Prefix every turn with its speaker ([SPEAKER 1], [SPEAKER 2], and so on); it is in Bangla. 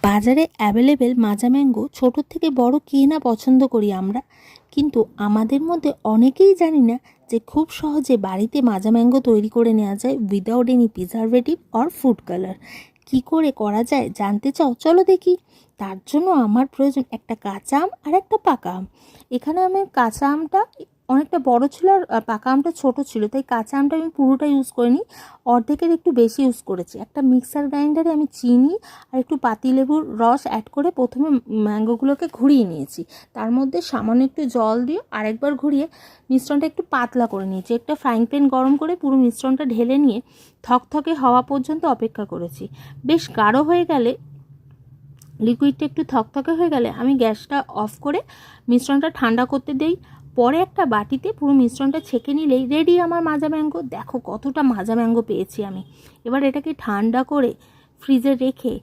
[SPEAKER 1] বাজারে অ্যাভেলেবেল মাজা ম্যাঙ্গো ছোটোর থেকে বড় কে না পছন্দ করি আমরা, কিন্তু আমাদের মধ্যে অনেকেই জানি না যে খুব সহজে বাড়িতে মাজা ম্যাঙ্গো তৈরি করে নেওয়া যায় without any preservative or food colour. কী করে করা যায় জানতে চাও? চলো দেখি। তার জন্য আমার প্রয়োজন একটা কাঁচা আম আর একটা পাকা আম। এখানে আমি কাঁচা আমটা অনেকটা বড় ছিল আর পাকা আমটা ছোটো ছিল, তাই কাঁচা আমটা আমি পুরোটা ইউজ করিনি, অর্ধেকের একটু বেশি ইউজ করেছি। একটা মিক্সার গ্রাইন্ডারে আমি চিনি আর একটু পাতিলেবুর রস অ্যাড করে প্রথমে ম্যাঙ্গোগুলোকে ঘুরিয়ে নিয়েছি। তার মধ্যে সামান্য একটু জল দিয়ে আরেকবার ঘুরিয়ে মিশ্রণটা একটু পাতলা করে নিয়েছি। একটা ফ্রাইং প্যান গরম করে পুরো মিশ্রণটা ঢেলে নিয়ে থকথকে হওয়া পর্যন্ত অপেক্ষা করেছি। বেশ গাঢ় হয়ে গেলে, লিকুইডটা একটু থকথকে হয়ে গেলে আমি গ্যাসটা অফ করে মিশ্রণটা ঠান্ডা করতে দেই। পরে একটা বাটিতে পুরো মিশ্রণটা ছেঁকে নিলেই রেডি আমার মাজা ম্যাঙ্গো। দেখো কতটা মাজা ম্যাঙ্গো পেয়েছি আমি। এবার এটাকে ঠান্ডা করে ফ্রিজে রেখে